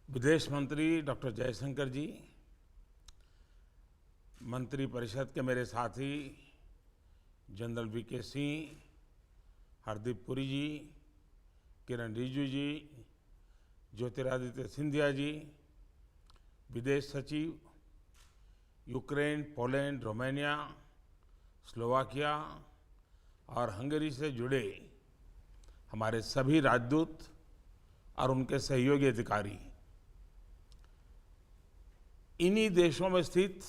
विदेश मंत्री डॉक्टर जयशंकर जी, मंत्री परिषद के मेरे साथी जनरल वीके सिंह, हरदीप पुरी जी, किरण रिजिजू जी, ज्योतिरादित्य सिंधिया जी, विदेश सचिव, यूक्रेन, पोलैंड, रोमानिया, स्लोवाकिया और हंगरी से जुड़े हमारे सभी राजदूत और उनके सहयोगी अधिकारी, इन्हीं देशों में स्थित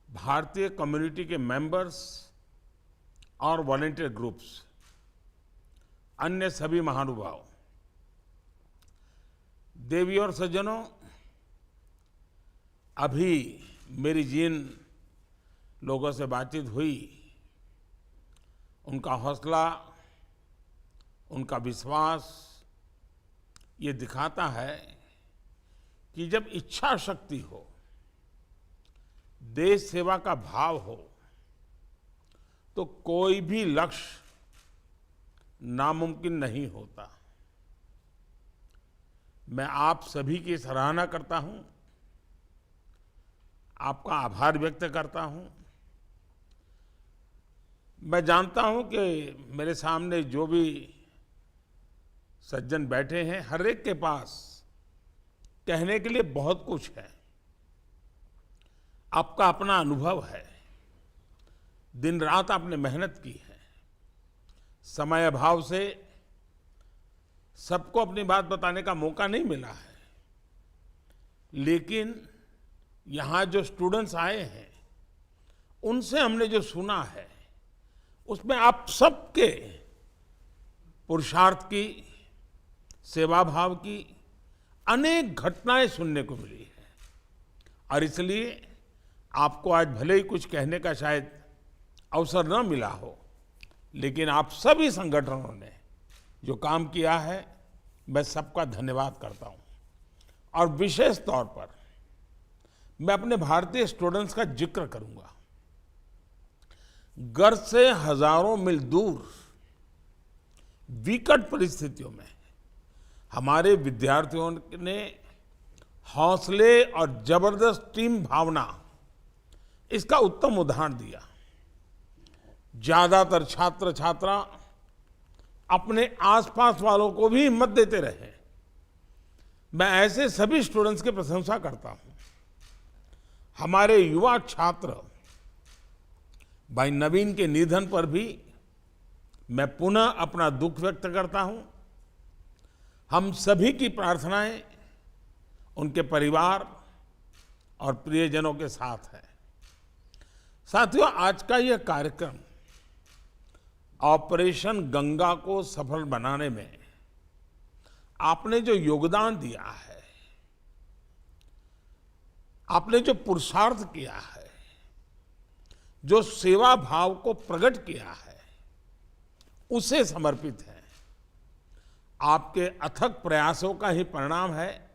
भारतीय कम्युनिटी के मेंबर्स और वॉलंटियर ग्रुप्स, अन्य सभी महानुभाव, देवी और सज्जनों, अभी मेरी जिन लोगों से बातचीत हुई, उनका हौसला, उनका विश्वास ये दिखाता है कि जब इच्छा शक्ति हो, देश सेवा का भाव हो, तो कोई भी लक्ष्य नामुमकिन नहीं होता। मैं आप सभी की सराहना करता हूं, आपका आभार व्यक्त करता हूं। मैं जानता हूं कि मेरे सामने जो भी सज्जन बैठे हैं, हर एक के पास कहने के लिए बहुत कुछ है। आपका अपना अनुभव है, दिन रात आपने मेहनत की है, समय अभाव से सबको अपनी बात बताने का मौका नहीं मिला है, लेकिन यहाँ जो स्टूडेंट्स आए हैं, उनसे हमने जो सुना है, उसमें आप सबके पुरुषार्थ की, सेवा भाव की अनेक घटनाएं सुनने को मिली है। और इसलिए आपको आज भले ही कुछ कहने का शायद अवसर न मिला हो, लेकिन आप सभी संगठनों ने जो काम किया है, मैं सबका धन्यवाद करता हूं। और विशेष तौर पर मैं अपने भारतीय स्टूडेंट्स का जिक्र करूंगा। घर से हजारों मील दूर विकट परिस्थितियों में हमारे विद्यार्थियों ने हौसले और जबरदस्त टीम भावना, इसका उत्तम उदाहरण दिया। ज्यादातर छात्र छात्रा अपने आसपास वालों को भी हिम्मत देते रहे। मैं ऐसे सभी स्टूडेंट्स की प्रशंसा करता हूं। हमारे युवा छात्र भाई नवीन के निधन पर भी मैं पुनः अपना दुख व्यक्त करता हूं। हम सभी की प्रार्थनाएं उनके परिवार और प्रियजनों के साथ है। साथियों, आज का यह कार्यक्रम ऑपरेशन गंगा को सफल बनाने में आपने जो योगदान दिया है, आपने जो पुरुषार्थ किया है, जो सेवा भाव को प्रकट किया है, उसे समर्पित है। आपके अथक प्रयासों का ही परिणाम है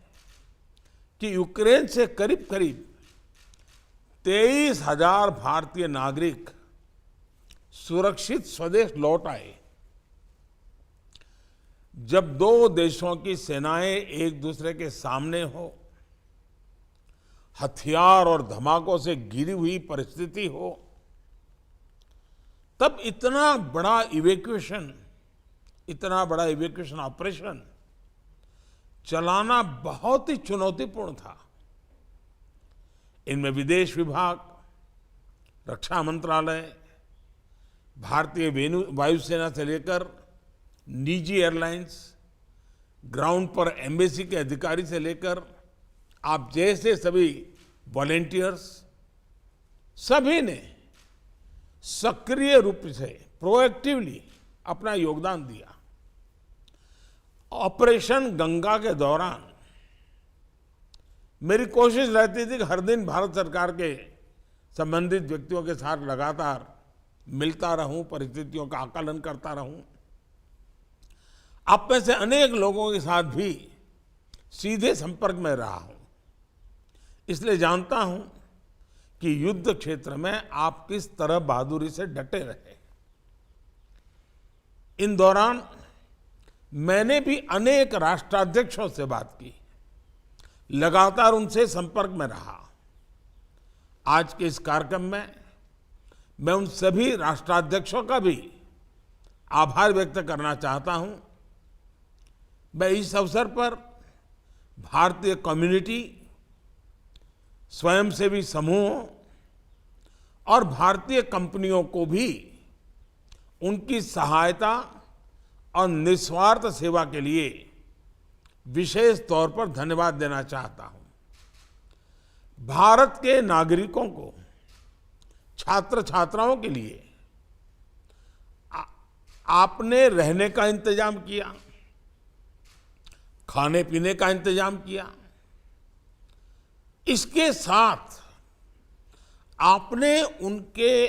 कि यूक्रेन से करीब करीब 23,000 भारतीय नागरिक सुरक्षित स्वदेश लौट आए। जब दो देशों की सेनाएं एक दूसरे के सामने हो, हथियार और धमाकों से घिरी हुई परिस्थिति हो, तब इतना बड़ा इवैक्यूएशन ऑपरेशन चलाना बहुत ही चुनौतीपूर्ण था। इनमें विदेश विभाग, रक्षा मंत्रालय, भारतीय वायुसेना से लेकर निजी एयरलाइंस, ग्राउंड पर एम्बेसी के अधिकारी से लेकर आप जैसे सभी वॉलेंटियर्स, सभी ने सक्रिय रूप से प्रोएक्टिवली अपना योगदान दिया। ऑपरेशन गंगा के दौरान मेरी कोशिश रहती थी कि हर दिन भारत सरकार के संबंधित व्यक्तियों के साथ लगातार मिलता रहूं, परिस्थितियों का आकलन करता रहूं। आप में से अनेक लोगों के साथ भी सीधे संपर्क में रहा हूं, इसलिए जानता हूं कि युद्ध क्षेत्र में आप किस तरह बहादुरी से डटे रहे। इन दौरान मैंने भी अनेक राष्ट्राध्यक्षों से बात की। लगातार उनसे संपर्क में रहा। आज के इस कार्यक्रम में मैं उन सभी राष्ट्राध्यक्षों का भी आभार व्यक्त करना चाहता हूं। मैं इस अवसर पर भारतीय कम्युनिटी, स्वयंसेवी समूहों और भारतीय कंपनियों को भी उनकी सहायता और निस्वार्थ सेवा के लिए विशेष तौर पर धन्यवाद देना चाहता हूं। भारत के नागरिकों को, छात्र छात्राओं के लिए आपने रहने का इंतजाम किया, खाने पीने का इंतजाम किया। इसके साथ आपने उनके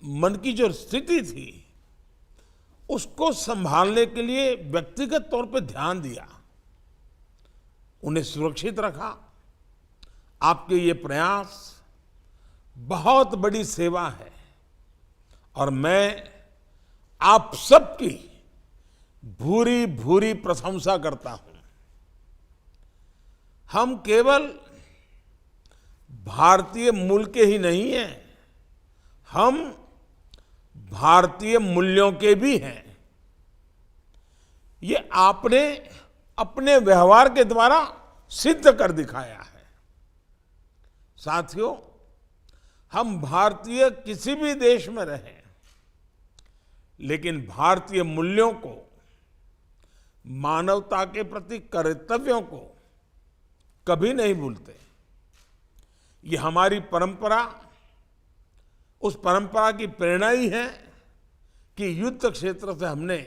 मन की जो स्थिति थी उसको संभालने के लिए व्यक्तिगत तौर पर ध्यान दिया, उन्हें सुरक्षित रखा। आपके ये प्रयास बहुत बड़ी सेवा है और मैं आप सबकी भूरी भूरी प्रशंसा करता हूं। हम केवल भारतीय मूल के ही नहीं हैं, हम भारतीय मूल्यों के भी हैं। ये आपने अपने व्यवहार के द्वारा सिद्ध कर दिखाया है। साथियों, हम भारतीय किसी भी देश में रहें, लेकिन भारतीय मूल्यों को, मानवता के प्रति कर्तव्यों को कभी नहीं भूलते। ये हमारी परंपरा, उस परंपरा की प्रेरणा ही है कि युद्ध क्षेत्र से हमने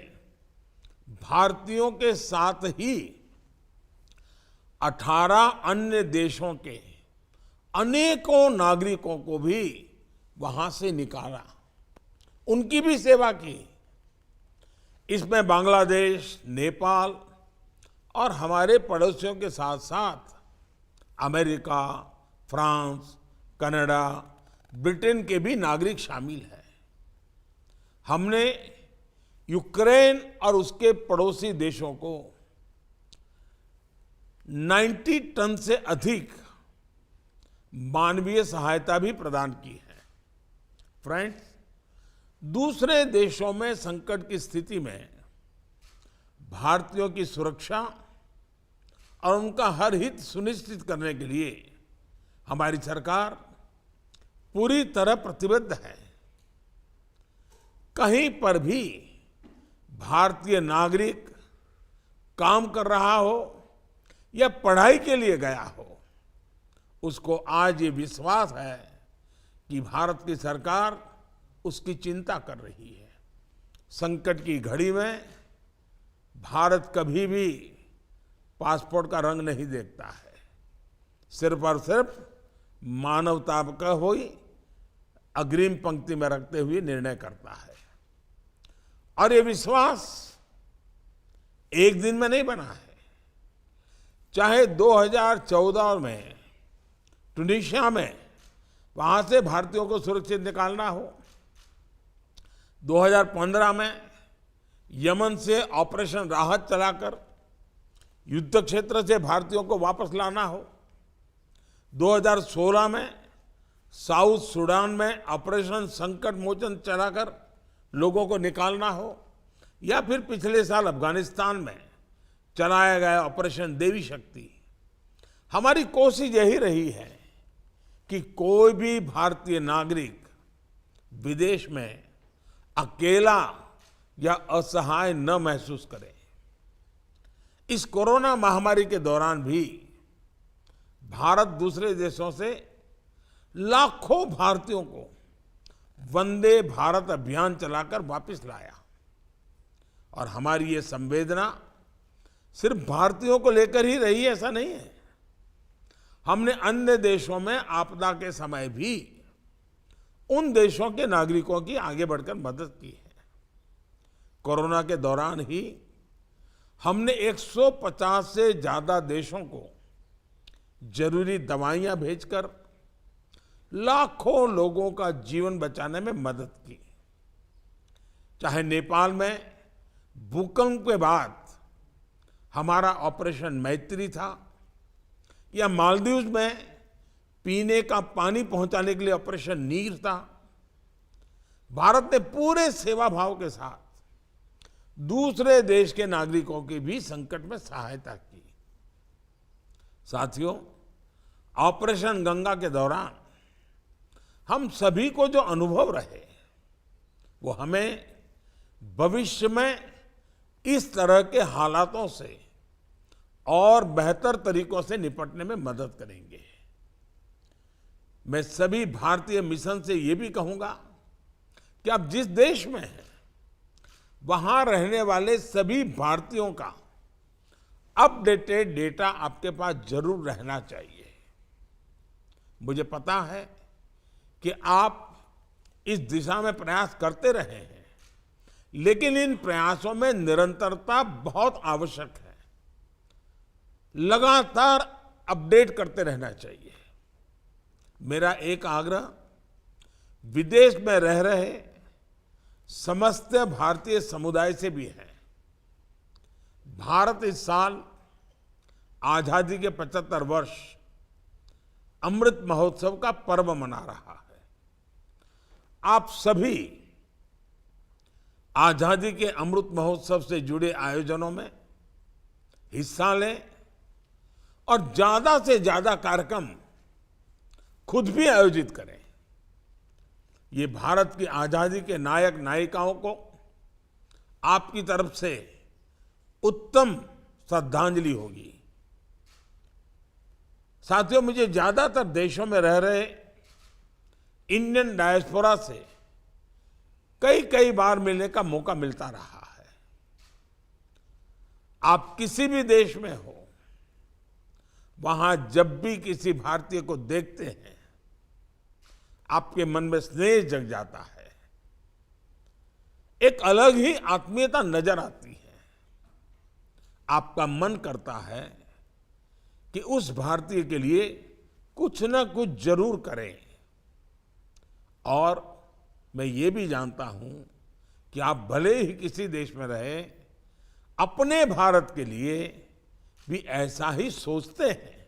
भारतीयों के साथ ही 18 अन्य देशों के अनेकों नागरिकों को भी वहां से निकाला, उनकी भी सेवा की। इसमें बांग्लादेश, नेपाल और हमारे पड़ोसियों के साथ साथ अमेरिका, फ्रांस, कनाडा, ब्रिटेन के भी नागरिक शामिल हैं। हमने यूक्रेन और उसके पड़ोसी देशों को 90 टन से अधिक मानवीय सहायता भी प्रदान की है। फ्रेंड्स, दूसरे देशों में संकट की स्थिति में भारतीयों की सुरक्षा और उनका हर हित सुनिश्चित करने के लिए हमारी सरकार पूरी तरह प्रतिबद्ध है। कहीं पर भी भारतीय नागरिक काम कर रहा हो या पढ़ाई के लिए गया हो, उसको आज ये विश्वास है कि भारत की सरकार उसकी चिंता कर रही है। संकट की घड़ी में भारत कभी भी पासपोर्ट का रंग नहीं देखता है, सिर्फ और सिर्फ मानवता का ही अग्रिम पंक्ति में रखते हुए निर्णय करता है। और ये विश्वास एक दिन में नहीं बना है। चाहे 2014 में ट्यूनीशिया में वहां से भारतीयों को सुरक्षित निकालना हो, 2015 में यमन से ऑपरेशन राहत चलाकर युद्ध क्षेत्र से भारतीयों को वापस लाना हो, 2016 में साउथ सूडान में ऑपरेशन संकट मोचन चलाकर लोगों को निकालना हो, या फिर पिछले साल अफगानिस्तान में चलाया गया ऑपरेशन देवी शक्ति। हमारी कोशिश यही रही है कि कोई भी भारतीय नागरिक विदेश में अकेला या असहाय न महसूस करे। इस कोरोना महामारी के दौरान भी भारत दूसरे देशों से लाखों भारतीयों को वंदे भारत अभियान चलाकर वापस लाया। और हमारी ये संवेदना सिर्फ भारतीयों को लेकर ही रही, ऐसा नहीं है। हमने अन्य देशों में आपदा के समय भी उन देशों के नागरिकों की आगे बढ़कर मदद की है। कोरोना के दौरान ही हमने 150 से ज्यादा देशों को जरूरी दवाइयां भेजकर लाखों लोगों का जीवन बचाने में मदद की। चाहे नेपाल में भूकंप के बाद हमारा ऑपरेशन मैत्री था, या मालदीव्स में पीने का पानी पहुंचाने के लिए ऑपरेशन नीर था। भारत ने पूरे सेवा भाव के साथ दूसरे देश के नागरिकों की भी संकट में सहायता की। साथियों, ऑपरेशन गंगा के दौरान हम सभी को जो अनुभव रहे वो हमें भविष्य में इस तरह के हालातों से और बेहतर तरीकों से निपटने में मदद करेंगे। मैं सभी भारतीय मिशन से ये भी कहूंगा कि आप जिस देश में हैं वहां रहने वाले सभी भारतीयों का अपडेटेड डेटा आपके पास जरूर रहना चाहिए। मुझे पता है कि आप इस दिशा में प्रयास करते रहे हैं, लेकिन इन प्रयासों में निरंतरता बहुत आवश्यक है। लगातार अपडेट करते रहना चाहिए। मेरा एक आग्रह विदेश में रह रहे समस्त भारतीय समुदाय से भी है। भारत इस साल आजादी के 75 वर्ष अमृत महोत्सव का पर्व मना रहा है। आप सभी आजादी के अमृत महोत्सव से जुड़े आयोजनों में हिस्सा लें और ज्यादा से ज्यादा कार्यक्रम खुद भी आयोजित करें। ये भारत की आजादी के नायक नायिकाओं को आपकी तरफ से उत्तम श्रद्धांजलि होगी। साथियों, मुझे ज्यादातर देशों में रह रहे इंडियन डायस्पोरा से कई बार मिलने का मौका मिलता रहा है। आप किसी भी देश में हो, वहां जब भी किसी भारतीय को देखते हैं आपके मन में स्नेह जग जाता है, एक अलग ही आत्मीयता नजर आती है। आपका मन करता है कि उस भारतीय के लिए कुछ ना कुछ जरूर करें। और मैं ये भी जानता हूं कि आप भले ही किसी देश में रहे, अपने भारत के लिए भी ऐसा ही सोचते हैं।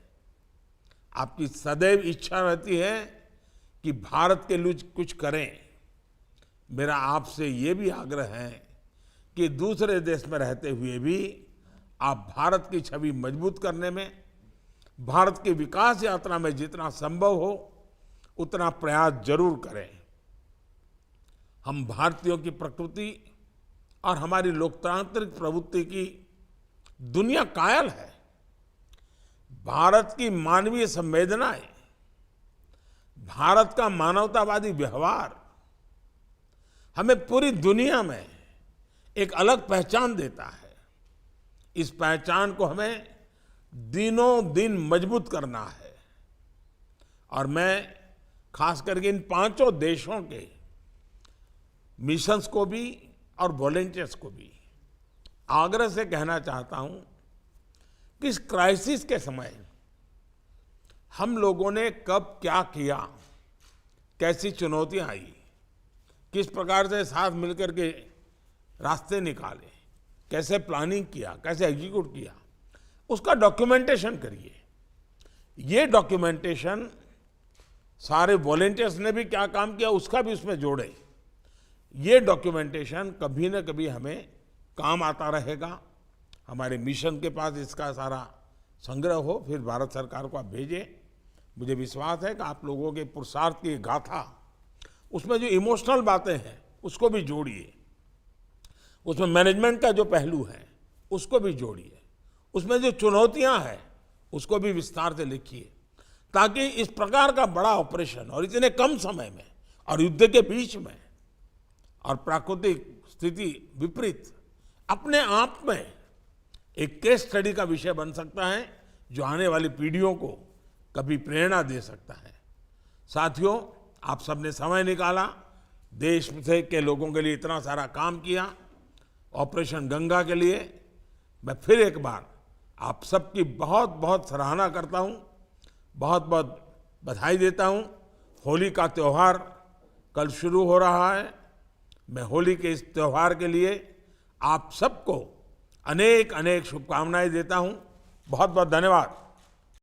आपकी सदैव इच्छा रहती है कि भारत के लिए कुछ करें। मेरा आपसे ये भी आग्रह है कि दूसरे देश में रहते हुए भी आप भारत की छवि मजबूत करने में, भारत की विकास यात्रा में जितना संभव हो उतना प्रयास जरूर करें। हम भारतीयों की प्रकृति और हमारी लोकतांत्रिक प्रवृत्ति की दुनिया कायल है। भारत की मानवीय संवेदनाएं, भारत का मानवतावादी व्यवहार हमें पूरी दुनिया में एक अलग पहचान देता है। इस पहचान को हमें दिनों दिन मजबूत करना है। और मैं खास करके इन 5 देशों के मिशंस को भी और वॉलंटियर्स को भी आग्रह से कहना चाहता हूं कि इस क्राइसिस के समय हम लोगों ने कब क्या किया, कैसी चुनौतियां आई, किस प्रकार से साथ मिलकर के रास्ते निकाले, कैसे प्लानिंग किया, कैसे एग्जीक्यूट किया, उसका डॉक्यूमेंटेशन करिए। ये डॉक्यूमेंटेशन सारे वॉलंटियर्स ने भी क्या काम किया उसका भी उसमें जोड़े। ये डॉक्यूमेंटेशन कभी न कभी हमें काम आता रहेगा। हमारे मिशन के पास इसका सारा संग्रह हो, फिर भारत सरकार को आप भेजें। मुझे विश्वास है कि आप लोगों के पुरुषार्थ की गाथा, उसमें जो इमोशनल बातें हैं उसको भी जोड़िए, उसमें मैनेजमेंट का जो पहलू है उसको भी जोड़िए, उसमें जो चुनौतियां हैं उसको भी विस्तार से लिखिए, ताकि इस प्रकार का बड़ा ऑपरेशन और इतने कम समय में और युद्ध के बीच में और प्राकृतिक स्थिति विपरीत अपने आप में एक केस स्टडी का विषय बन सकता है, जो आने वाली पीढ़ियों को कभी प्रेरणा दे सकता है। साथियों, आप सबने समय निकाला, देश से के लोगों के लिए इतना सारा काम किया ऑपरेशन गंगा के लिए। मैं फिर एक बार आप सबकी बहुत बहुत सराहना करता हूं, बहुत बहुत बधाई देता हूं। होली का त्यौहार कल शुरू हो रहा है। मैं होली के इस त्यौहार के लिए आप सबको अनेक अनेक शुभकामनाएं देता हूं। बहुत बहुत धन्यवाद।